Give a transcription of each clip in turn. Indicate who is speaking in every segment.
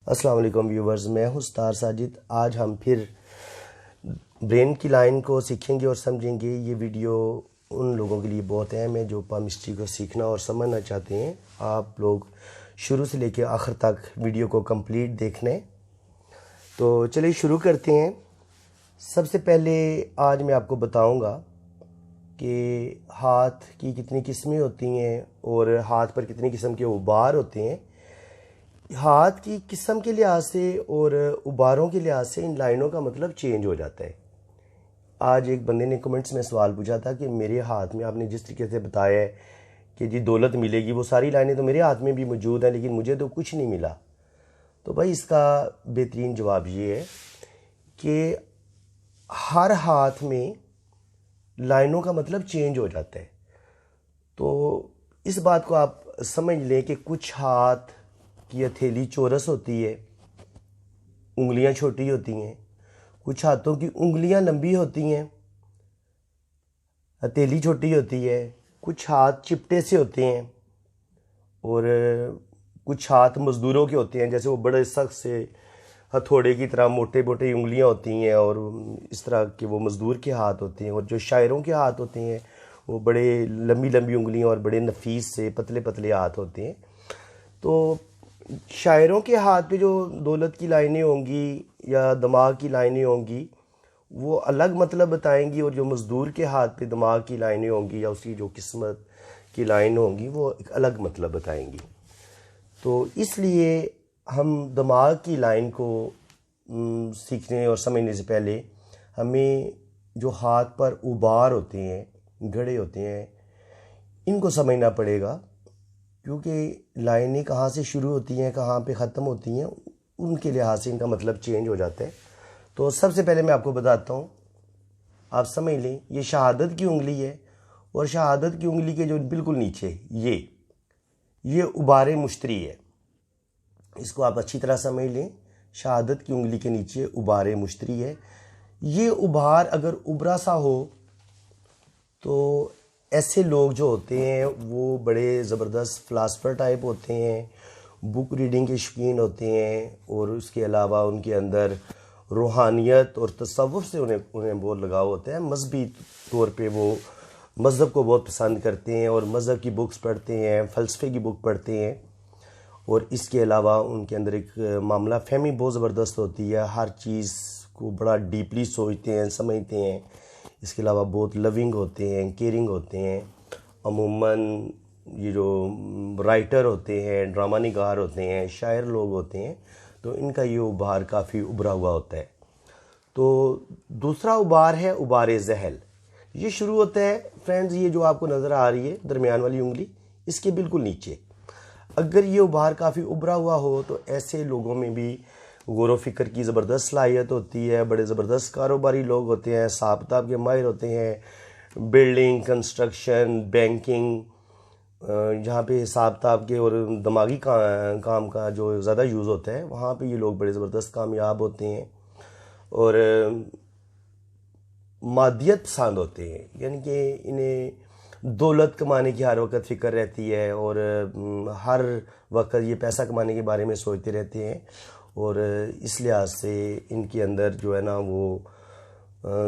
Speaker 1: السلام علیکم ویورز، میں ہوں ستار ساجد۔ آج ہم پھر برین کی لائن کو سیکھیں گے اور سمجھیں گے۔ یہ ویڈیو ان لوگوں کے لیے بہت اہم ہے جو پامسٹری کو سیکھنا اور سمجھنا چاہتے ہیں۔ آپ لوگ شروع سے لے کے آخر تک ویڈیو کو کمپلیٹ دیکھنے۔ تو چلیے شروع کرتے ہیں۔ سب سے پہلے آج میں آپ کو بتاؤں گا کہ ہاتھ کی کتنی قسمیں ہوتی ہیں اور ہاتھ پر کتنی قسم کے ابار ہوتے ہیں۔ ہاتھ کی قسم کے لحاظ سے اور اباروں کے لحاظ سے ان لائنوں کا مطلب چینج ہو جاتا ہے۔ آج ایک بندے نے کمنٹس میں سوال پوچھا تھا کہ میرے ہاتھ میں آپ نے جس طریقے سے بتایا ہے کہ جی دولت ملے گی، وہ ساری لائنیں تو میرے ہاتھ میں بھی موجود ہیں لیکن مجھے تو کچھ نہیں ملا۔ تو بھائی اس کا بہترین جواب یہ ہے کہ ہر ہاتھ میں لائنوں کا مطلب چینج ہو جاتا ہے۔ تو اس بات کو آپ سمجھ لیں کہ کچھ ہاتھ کی ہتھیلی چورس ہوتی ہے، انگلیاں چھوٹی ہوتی ہیں۔ کچھ ہاتھوں کی انگلیاں لمبی ہوتی ہیں، ہتھیلی چھوٹی ہوتی ہے۔ کچھ ہاتھ چپٹے سے ہوتے ہیں اور کچھ ہاتھ مزدوروں کے ہوتے ہیں، جیسے وہ بڑے سخت سے ہتھوڑے کی طرح موٹے موٹے انگلیاں ہوتی ہیں اور اس طرح کے وہ مزدور کے ہاتھ ہوتے ہیں۔ اور جو شاعروں کے ہاتھ ہوتے ہیں وہ بڑے لمبی لمبی انگلیاں اور بڑے نفیس سے پتلے پتلے ہاتھ ہوتے ہیں۔ تو شاعروں کے ہاتھ پہ جو دولت کی لائنیں ہوں گی یا دماغ کی لائنیں ہوں گی وہ الگ مطلب بتائیں گی، اور جو مزدور کے ہاتھ پہ دماغ کی لائنیں ہوں گی یا اس کی جو قسمت کی لائن ہوں گی وہ ایک الگ مطلب بتائیں گی۔ تو اس لیے ہم دماغ کی لائن کو سیکھنے اور سمجھنے سے پہلے ہمیں جو ہاتھ پر ابار ہوتے ہیں، گڑھے ہوتے ہیں، ان کو سمجھنا پڑے گا، کیونکہ لائنیں کہاں سے شروع ہوتی ہیں کہاں پہ ختم ہوتی ہیں ان کے لحاظ سے ان کا مطلب چینج ہو جاتا ہے۔ تو سب سے پہلے میں آپ کو بتاتا ہوں، آپ سمجھ لیں یہ شہادت کی انگلی ہے، اور شہادت کی انگلی کے جو بالکل نیچے یہ ابار مشتری ہے۔ اس کو آپ اچھی طرح سمجھ لیں، شہادت کی انگلی کے نیچے ابار مشتری ہے۔ یہ ابار اگر ابرا سا ہو تو ایسے لوگ جو ہوتے ہیں وہ بڑے زبردست فلاسفر ٹائپ ہوتے ہیں، بک ریڈنگ کے شوقین ہوتے ہیں، اور اس کے علاوہ ان کے اندر روحانیت اور تصوف سے انہیں بہت لگاؤ ہوتا ہے۔ مذہبی طور پہ وہ مذہب کو بہت پسند کرتے ہیں اور مذہب کی بکس پڑھتے ہیں، فلسفے کی بک پڑھتے ہیں، اور اس کے علاوہ ان کے اندر ایک معاملہ فہمی بہت زبردست ہوتی ہے، ہر چیز کو بڑا ڈیپلی سوچتے ہیں، سمجھتے ہیں۔ اس کے علاوہ بہت لونگ ہوتے ہیں، کیئرنگ ہوتے ہیں۔ عموماً یہ جو رائٹر ہوتے ہیں، ڈرامہ نگار ہوتے ہیں، شاعر لوگ ہوتے ہیں، تو ان کا یہ ابار کافی ابھرا ہوا ہوتا ہے۔ تو دوسرا ابار ہے ابار ذہل۔ یہ شروع ہوتا ہے فرینڈز، یہ جو آپ کو نظر آ رہی ہے درمیان والی انگلی، اس کے بالکل نیچے۔ اگر یہ ابار کافی ابھرا ہوا ہو تو ایسے لوگوں میں بھی غور و فکر کی زبردست صلاحیت ہوتی ہے، بڑے زبردست کاروباری لوگ ہوتے ہیں، حساب کتاب کے ماہر ہوتے ہیں، بلڈنگ، کنسٹرکشن، بینکنگ، جہاں پہ حساب کتاب کے اور دماغی کام کا جو زیادہ یوز ہوتا ہے وہاں پہ یہ لوگ بڑے زبردست کامیاب ہوتے ہیں، اور مادیت پسند ہوتے ہیں، یعنی کہ انہیں دولت کمانے کی ہر وقت فکر رہتی ہے اور ہر وقت یہ پیسہ کمانے کے بارے میں سوچتے رہتے ہیں، اور اس لحاظ سے ان کے اندر جو ہے نا وہ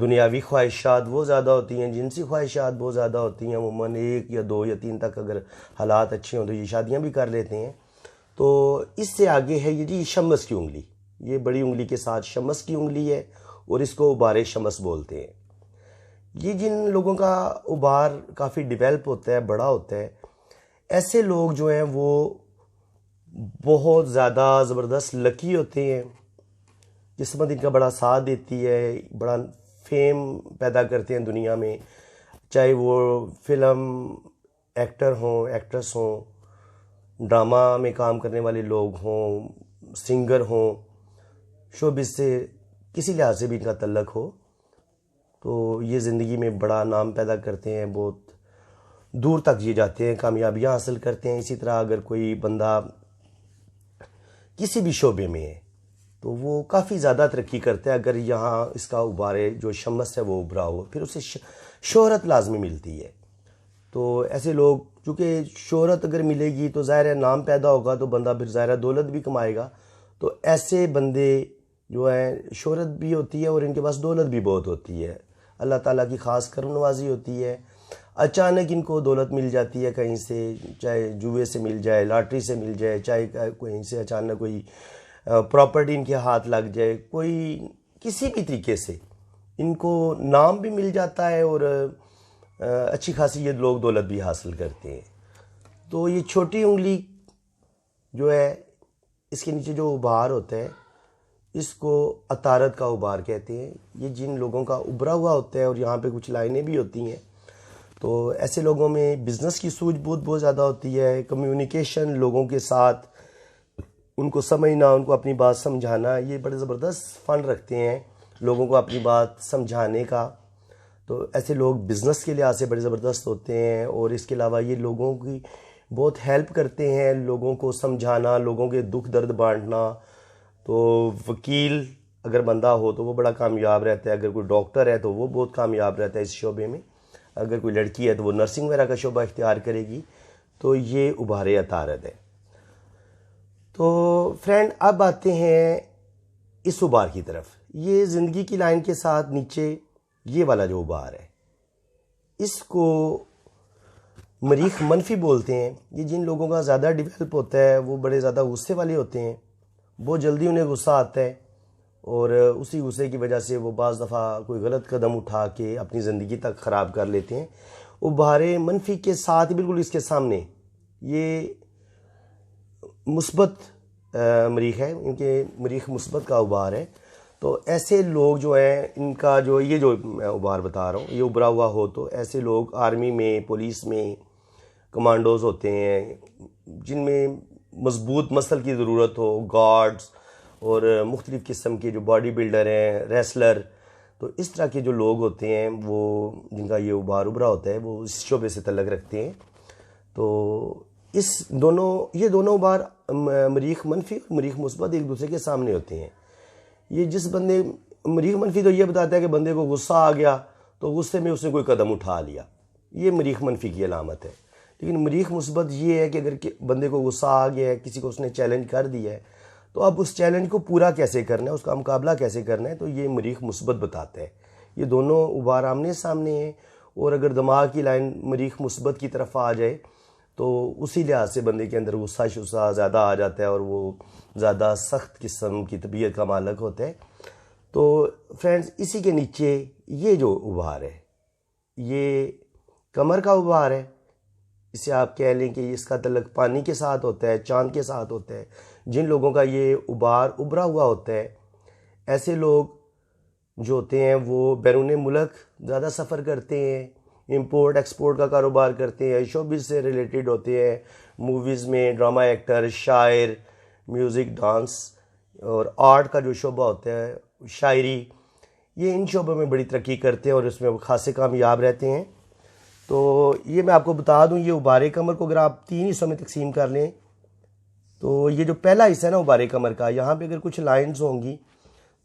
Speaker 1: دنیاوی خواہشات وہ زیادہ ہوتی ہیں، جنسی خواہشات بہت زیادہ ہوتی ہیں۔ عموماً 1 یا 2 یا 3 تک اگر حالات اچھے ہوں تو یہ شادیاں بھی کر لیتے ہیں۔ تو اس سے آگے ہے یہ جی شمس کی انگلی، یہ بڑی انگلی کے ساتھ شمس کی انگلی ہے اور اس کو ابار شمس بولتے ہیں۔ یہ جن لوگوں کا ابار کافی ڈیولپ ہوتا ہے، بڑا ہوتا ہے، ایسے لوگ جو ہیں وہ بہت زیادہ زبردست لکی ہوتے ہیں، قسمت ان کا بڑا ساتھ دیتی ہے، بڑا فیم پیدا کرتے ہیں دنیا میں، چاہے وہ فلم ایکٹر ہوں، ایکٹریس ہوں، ڈرامہ میں کام کرنے والے لوگ ہوں، سنگر ہوں، شوبز سے کسی لحاظ سے بھی ان کا تعلق ہو تو یہ زندگی میں بڑا نام پیدا کرتے ہیں، بہت دور تک یہ جاتے ہیں، کامیابیاں حاصل کرتے ہیں۔ اسی طرح اگر کوئی بندہ کسی بھی شعبے میں ہے تو وہ کافی زیادہ ترقی کرتا ہے اگر یہاں اس کا ابارے جو شمس ہے وہ ابھرا ہو، پھر اسے شہرت لازمی ملتی ہے۔ تو ایسے لوگ چونکہ شہرت اگر ملے گی تو ظاہر ہے نام پیدا ہوگا تو بندہ پھر ظاہر ہے دولت بھی کمائے گا، تو ایسے بندے جو ہیں شہرت بھی ہوتی ہے اور ان کے پاس دولت بھی بہت ہوتی ہے، اللہ تعالیٰ کی خاص کرم نوازی ہوتی ہے، اچانک ان کو دولت مل جاتی ہے کہیں سے، چاہے جوئے سے مل جائے، لاٹری سے مل جائے، چاہے کہیں سے اچانک کوئی پراپرٹی ان کے ہاتھ لگ جائے، کوئی کسی بھی طریقے سے ان کو نام بھی مل جاتا ہے اور اچھی خاصی یہ لوگ دولت بھی حاصل کرتے ہیں۔ تو یہ چھوٹی انگلی جو ہے، اس کے نیچے جو ابھار ہوتا ہے، اس کو عطارد کا ابھار کہتے ہیں۔ یہ جن لوگوں کا ابھرا ہوا ہوتا ہے، اور یہاں پہ کچھ لائنیں بھی ہوتی ہیں، تو ایسے لوگوں میں بزنس کی سوجھ بوجھ بہت زیادہ ہوتی ہے، کمیونیکیشن لوگوں کے ساتھ، ان کو سمجھنا، ان کو اپنی بات سمجھانا، یہ بڑے زبردست فن رکھتے ہیں لوگوں کو اپنی بات سمجھانے کا۔ تو ایسے لوگ بزنس کے لحاظ سے بڑے زبردست ہوتے ہیں، اور اس کے علاوہ یہ لوگوں کی بہت ہیلپ کرتے ہیں، لوگوں کو سمجھانا، لوگوں کے دکھ درد بانٹنا۔ تو وکیل اگر بندہ ہو تو وہ بڑا کامیاب رہتا ہے، اگر کوئی ڈاکٹر ہے تو وہ بہت کامیاب رہتا ہے اس شعبے میں، اگر کوئی لڑکی ہے تو وہ نرسنگ وغیرہ کا شعبہ اختیار کرے گی۔ تو یہ ابھار عطارد ہے۔ تو فرینڈ، اب آتے ہیں اس ابھار کی طرف۔ یہ زندگی کی لائن کے ساتھ نیچے یہ والا جو ابھار ہے، اس کو مریخ منفی بولتے ہیں۔ یہ جن لوگوں کا زیادہ ڈیولپ ہوتا ہے، وہ بڑے زیادہ غصے والے ہوتے ہیں، بہت جلدی انہیں غصہ آتا ہے، اور اسی غصے کی وجہ سے وہ بعض دفعہ کوئی غلط قدم اٹھا کے اپنی زندگی تک خراب کر لیتے ہیں۔ ابھار منفی کے ساتھ بالکل اس کے سامنے یہ مثبت مریخ ہے، ان کے مریخ مثبت کا ابھار ہے۔ تو ایسے لوگ جو ہیں، ان کا جو یہ جو میں ابھار بتا رہا ہوں، یہ ابھرا ہوا ہو، تو ایسے لوگ آرمی میں، پولیس میں کمانڈوز ہوتے ہیں، جن میں مضبوط مسل کی ضرورت ہو، گارڈز اور مختلف قسم کے جو باڈی بلڈر ہیں، ریسلر۔ تو اس طرح کے جو لوگ ہوتے ہیں، وہ جن کا یہ ابھار ابھرا ہوتا ہے، وہ اس شعبے سے تعلق رکھتے ہیں۔ تو یہ دونوں ابھار مریخ منفی اور مریخ مثبت ایک دوسرے کے سامنے ہوتے ہیں۔ یہ جس بندے مریخ منفی تو یہ بتاتا ہے کہ بندے کو غصہ آ گیا تو غصے میں اس نے کوئی قدم اٹھا لیا، یہ مریخ منفی کی علامت ہے۔ لیکن مریخ مثبت یہ ہے کہ اگر بندے کو غصہ آ گیا ہے، کسی کو اس نے چیلنج کر دیا ہے، تو اب اس چیلنج کو پورا کیسے کرنا ہے، اس کا مقابلہ کیسے کرنا ہے، تو یہ مریخ مثبت بتاتا ہے۔ یہ دونوں ابھار آمنے سامنے ہیں، اور اگر دماغ کی لائن مریخ مثبت کی طرف آ جائے تو اسی لحاظ سے بندے کے اندر غصہ زیادہ آ جاتا ہے، اور وہ زیادہ سخت قسم کی طبیعت کا مالک ہوتا ہے۔ تو فرینڈز، اسی کے نیچے یہ جو ابھار ہے، یہ کمر کا ابھار ہے۔ اسے آپ کہہ لیں کہ اس کا تعلق پانی کے ساتھ ہوتا ہے، چاند کے ساتھ ہوتا ہے۔ جن لوگوں کا یہ ابھار ابھرا ہوا ہوتا ہے، ایسے لوگ جو ہوتے ہیں وہ بیرون ملک زیادہ سفر کرتے ہیں، امپورٹ ایکسپورٹ کا کاروبار کرتے ہیں، شوبز سے ریلیٹڈ ہوتے ہیں، موویز میں ڈرامہ ایکٹر، شاعر، میوزک، ڈانس اور آرٹ کا جو شعبہ ہوتا ہے، شاعری، یہ ان شعبوں میں بڑی ترقی کرتے ہیں اور اس میں وہ خاصے کامیاب رہتے ہیں۔ تو یہ میں آپ کو بتا دوں، یہ ابھار کمر کو اگر آپ 3 حصوں میں تقسیم کر لیں، تو یہ جو پہلا حصہ ہے نا ابھار کمر کا، یہاں پہ اگر کچھ لائنز ہوں گی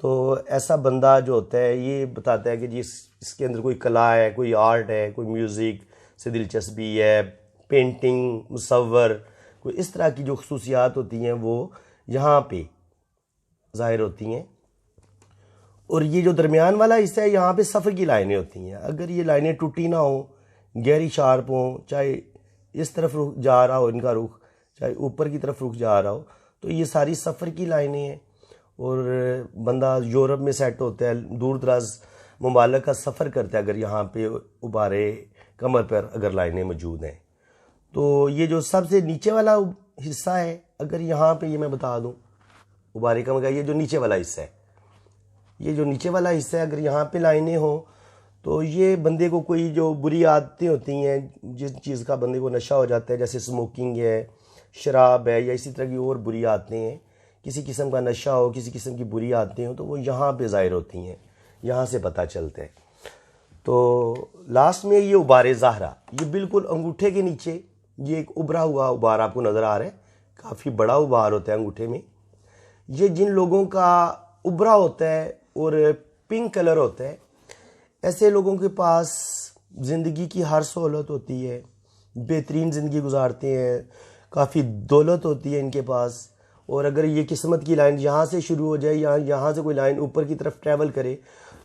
Speaker 1: تو ایسا بندہ جو ہوتا ہے یہ بتاتا ہے کہ جی اس کے اندر کوئی کلا ہے، کوئی آرٹ ہے، کوئی میوزک سے دلچسپی ہے، پینٹنگ، مصور، کوئی اس طرح کی جو خصوصیات ہوتی ہیں وہ یہاں پہ ظاہر ہوتی ہیں۔ اور یہ جو درمیان والا حصہ ہے، یہاں پہ سفر کی لائنیں ہوتی ہیں۔ اگر یہ لائنیں ٹوٹی نہ ہوں، گہری شارپ ہوں، چاہے اس طرف رخ جا رہا ہو ان کا رخ، چاہے اوپر کی طرف رخ جا رہا ہو، تو یہ ساری سفر کی لائنیں ہیں۔ اور بندہ یورپ میں سیٹ ہوتا ہے، دور دراز ممالک کا سفر کرتا ہے اگر یہاں پہ ابھار کمر پر اگر لائنیں موجود ہیں۔ تو یہ جو سب سے نیچے والا حصہ ہے، اگر یہاں پہ یہ میں بتا دوں ابھار کمر کا، یہ جو نیچے والا حصہ ہے، یہ جو نیچے والا حصہ ہے، اگر یہاں پہ لائنیں ہوں تو یہ بندے کو کوئی جو بری عادتیں ہوتی ہیں، جس چیز کا بندے کو نشہ ہو جاتا ہے، جیسے اسموکنگ ہے، شراب ہے، یا اسی طرح کی اور بری عادتیں ہیں، کسی قسم کا نشہ ہو، کسی قسم کی بری عادتیں ہوں، تو وہ یہاں پہ ظاہر ہوتی ہیں، یہاں سے پتہ چلتا ہے۔ تو لاسٹ میں یہ ابھار زہرا، یہ بالکل انگوٹھے کے نیچے یہ ایک ابھرا ہوا ابھار آپ کو نظر آ رہا ہے، کافی بڑا ابھار ہوتا ہے انگوٹھے میں۔ یہ جن لوگوں کا ابھرا ہوتا ہے اور پنک کلر ہوتا ہے، ایسے لوگوں کے پاس زندگی کی ہر سہولت ہوتی ہے، بہترین زندگی گزارتے ہیں، کافی دولت ہوتی ہے ان کے پاس، اور اگر یہ قسمت کی لائن یہاں سے شروع ہو جائے یا یہاں سے کوئی لائن اوپر کی طرف ٹریول کرے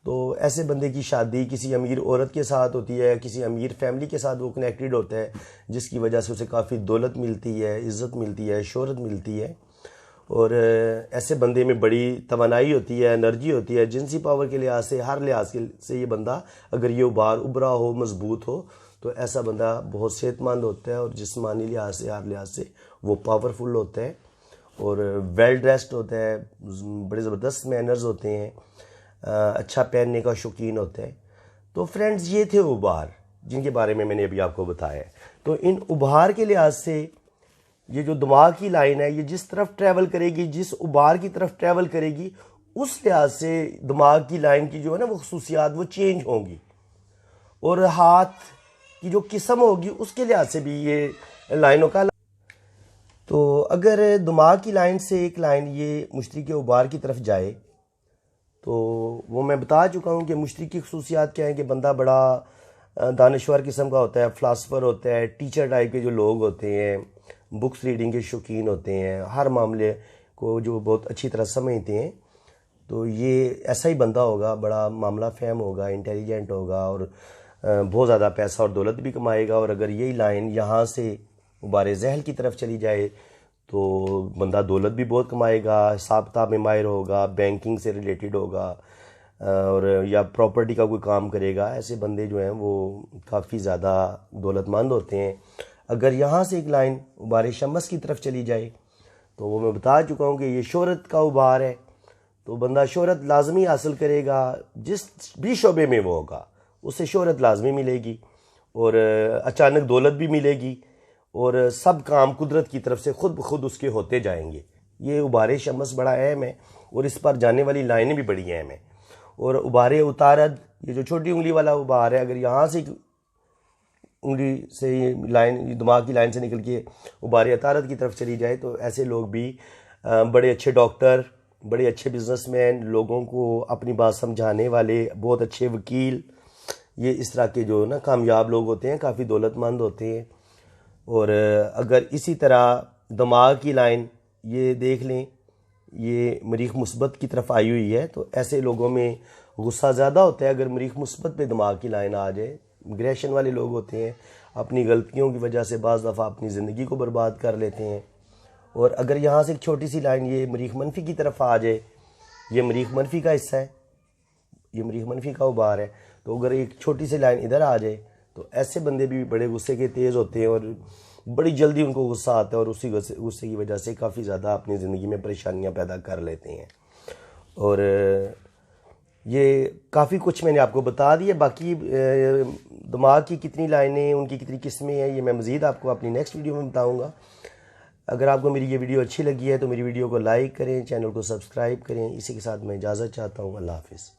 Speaker 1: تو ایسے بندے کی شادی کسی امیر عورت کے ساتھ ہوتی ہے, کسی امیر فیملی کے ساتھ وہ کنیکٹڈ ہوتا ہے, جس کی وجہ سے اسے کافی دولت ملتی ہے, عزت ملتی ہے, شہرت ملتی ہے. اور ایسے بندے میں بڑی توانائی ہوتی ہے, انرجی ہوتی ہے, جنسی پاور کے لحاظ سے, ہر لحاظ سے یہ بندہ اگر یہ ابھرا ہو, مضبوط ہو, تو ایسا بندہ بہت صحت مند ہوتا ہے اور جسمانی لحاظ سے, ہر لحاظ سے وہ پاورفل ہوتا ہے اور ویل ڈریسڈ ہوتا ہے, بڑے زبردست مینرز ہوتے ہیں, اچھا پہننے کا شوقین ہوتا ہے. تو فرینڈز یہ تھے ابھار جن کے بارے میں نے ابھی آپ کو بتایا ہے. تو ان ابھار کے لحاظ سے یہ جو دماغ کی لائن ہے یہ جس طرف ٹریول کرے گی, جس ابھار کی طرف ٹریول کرے گی, اس لحاظ سے دماغ کی لائن کی جو ہے نا وہ خصوصیات وہ چینج ہوں گی, اور ہاتھ کی جو قسم ہوگی اس کے لحاظ سے بھی یہ لائنوں کا. تو اگر دماغ کی لائن سے ایک لائن یہ مشتری کے ابھار کی طرف جائے تو وہ میں بتا چکا ہوں کہ مشتری کی خصوصیات کیا ہیں کہ بندہ بڑا دانشور قسم کا ہوتا ہے, فلاسفر ہوتا ہے, ٹیچر ٹائپ کے جو لوگ ہوتے ہیں, بکس ریڈنگ کے شوقین ہوتے ہیں, ہر معاملے کو جو بہت اچھی طرح سمجھتے ہیں. تو یہ ایسا ہی بندہ ہوگا, بڑا معاملہ فہم ہوگا, انٹیلیجنٹ ہوگا اور بہت زیادہ پیسہ اور دولت بھی کمائے گا. اور اگر یہی لائن یہاں سے ابھار ذہن کی طرف چلی جائے تو بندہ دولت بھی بہت کمائے گا, حساب کتاب میں ماہر ہوگا, بینکنگ سے ریلیٹڈ ہوگا, اور یا پراپرٹی کا کوئی کام کرے گا. ایسے بندے جو ہیں وہ کافی زیادہ دولت مند ہوتے ہیں. اگر یہاں سے ایک لائن ابھار شمس کی طرف چلی جائے تو وہ میں بتا چکا ہوں کہ یہ شہرت کا ابھار ہے. تو بندہ شہرت لازمی حاصل کرے گا, جس بھی شعبے میں وہ ہوگا اسے شہرت لازمی ملے گی اور اچانک دولت بھی ملے گی, اور سب کام قدرت کی طرف سے خود بخود اس کے ہوتے جائیں گے. یہ ابھار شمس بڑا اہم ہے اور اس پر جانے والی لائنیں بھی بڑی اہم ہیں. اور ابھار اتارد, یہ جو چھوٹی انگلی والا ابھار ہے, اگر یہاں سے انگلی سے لائن دماغ کی لائن سے نکل کے ابھار اتارد کی طرف چلی جائے تو ایسے لوگ بھی بڑے اچھے ڈاکٹر, بڑے اچھے بزنس مین, لوگوں کو اپنی بات سمجھانے والے, بہت اچھے وکیل, یہ اس طرح کے جو نا کامیاب لوگ ہوتے ہیں, کافی دولت مند ہوتے ہیں. اور اگر اسی طرح دماغ کی لائن یہ دیکھ لیں یہ مریخ مثبت کی طرف آئی ہوئی ہے تو ایسے لوگوں میں غصہ زیادہ ہوتا ہے. اگر مریخ مثبت پہ دماغ کی لائن آ جائے, اگریشن والے لوگ ہوتے ہیں, اپنی غلطیوں کی وجہ سے بعض دفعہ اپنی زندگی کو برباد کر لیتے ہیں. اور اگر یہاں سے ایک چھوٹی سی لائن یہ مریخ منفی کی طرف آ جائے, یہ مریخ منفی کا حصہ ہے, یہ مریخ منفی کا ابھار ہے, تو اگر ایک چھوٹی سی لائن ادھر آ جائے تو ایسے بندے بھی بڑے غصے کے تیز ہوتے ہیں اور بڑی جلدی ان کو غصہ آتا ہے اور اسی غصے کی وجہ سے کافی زیادہ اپنی زندگی میں پریشانیاں پیدا کر لیتے ہیں. اور یہ کافی کچھ میں نے آپ کو بتا دیا. باقی دماغ کی کتنی لائنیں, ان کی کتنی قسمیں ہیں, یہ میں مزید آپ کو اپنی نیکسٹ ویڈیو میں بتاؤں گا. اگر آپ کو میری یہ ویڈیو اچھی لگی ہے تو میری ویڈیو کو لائک کریں, چینل کو سبسکرائب کریں. اسی کے ساتھ میں اجازت چاہتا ہوں. اللہ حافظ.